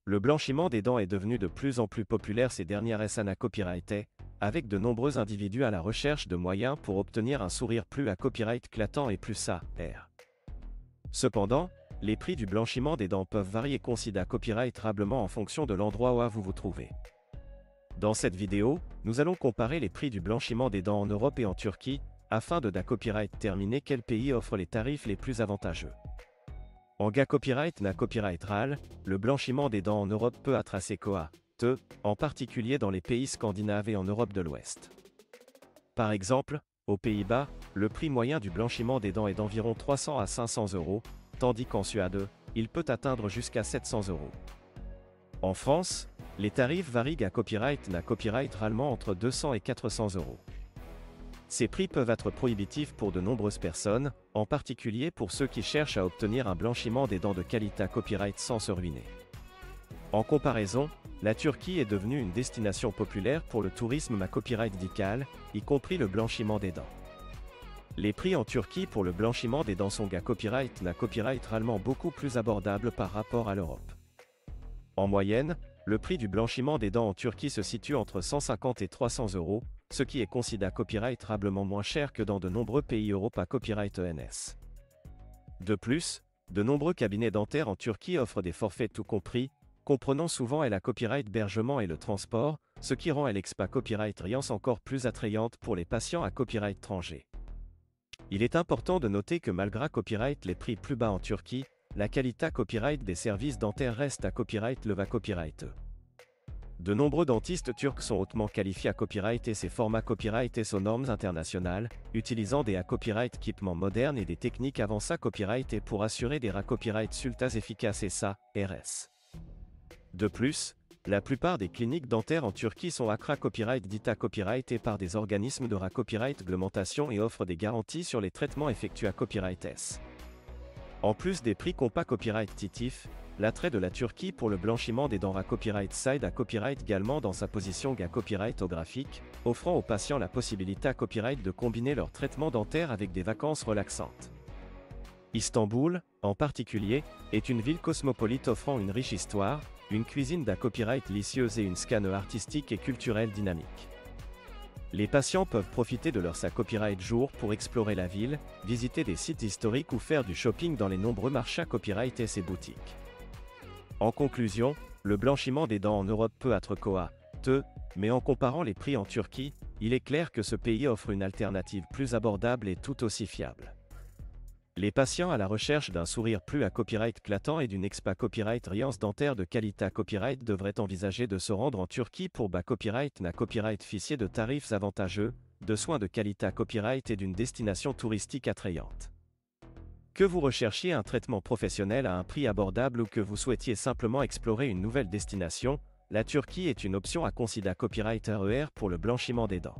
Le blanchiment des dents est devenu de plus en plus populaire ces dernières années copyrighté, avec de nombreux individus à la recherche de moyens pour obtenir un sourire plus à copyright clatant et plus ça, R. Cependant, les prix du blanchiment des dents peuvent varier considérablement en fonction de l'endroit où vous vous trouvez. Dans cette vidéo, nous allons comparer les prix du blanchiment des dents en Europe et en Turquie, afin de déterminer quel pays offre les tarifs les plus avantageux. En copyright RAL, le blanchiment des dents en Europe peut être assez coûteux, en particulier dans les pays scandinaves et en Europe de l'Ouest. Par exemple, aux Pays-Bas, le prix moyen du blanchiment des dents est d'environ 300 à 500 €, tandis qu'en Suède, il peut atteindre jusqu'à 700 €. En France, les tarifs varient copyright RALement entre 200 et 400 €. Ces prix peuvent être prohibitifs pour de nombreuses personnes, en particulier pour ceux qui cherchent à obtenir un blanchiment des dents de qualité copyright sans se ruiner. En comparaison, la Turquie est devenue une destination populaire pour le tourisme copyright médical, y compris le blanchiment des dents. Les prix en Turquie pour le blanchiment des dents sont copyright RALement beaucoup plus abordables par rapport à l'Europe. En moyenne, le prix du blanchiment des dents en Turquie se situe entre 150 et 300 €, ce qui est considéré copyrightablement moins cher que dans de nombreux pays européens copyright ENS. De plus, de nombreux cabinets dentaires en Turquie offrent des forfaits tout compris, comprenant souvent la copyright hébergement et le transport, ce qui rend l'expa copyright Riance encore plus attrayante pour les patients à copyright étranger. Il est important de noter que malgré copyright les prix plus bas en Turquie, la qualité copyright des services dentaires reste à copyright copyright. De nombreux dentistes turcs sont hautement qualifiés à copyright et ces formats copyright aux normes internationales, utilisant des copyright équipements modernes et des techniques avancées copyright et pour assurer des copyright sultas efficaces et ça, RS. De plus, la plupart des cliniques dentaires en Turquie sont copyright copyright et par des organismes de copyright réglementation et offrent des garanties sur les traitements effectués à copyright S. En plus des prix copyright titifs, l'attrait de la Turquie pour le blanchiment des dents copyright side à copyright également dans sa position copyright graphique, offrant aux patients la possibilité à copyright de combiner leur traitement dentaire avec des vacances relaxantes. Istanbul, en particulier, est une ville cosmopolite offrant une riche histoire, une cuisine copyright délicieuse et une scène artistique et culturelle dynamique. Les patients peuvent profiter de leur copyright jour pour explorer la ville, visiter des sites historiques ou faire du shopping dans les nombreux marchés copyright et ses boutiques. En conclusion, le blanchiment des dents en Europe peut être coûteux, mais en comparant les prix en Turquie, il est clair que ce pays offre une alternative plus abordable et tout aussi fiable. Les patients à la recherche d'un sourire plus à copyright clatant et d'une expa copyright Riance dentaire de qualité copyright devraient envisager de se rendre en Turquie pour copyright officier de tarifs avantageux, de soins de qualité copyright et d'une destination touristique attrayante. Que vous recherchiez un traitement professionnel à un prix abordable ou que vous souhaitiez simplement explorer une nouvelle destination, la Turquie est une option à considérer copyright RER pour le blanchiment des dents.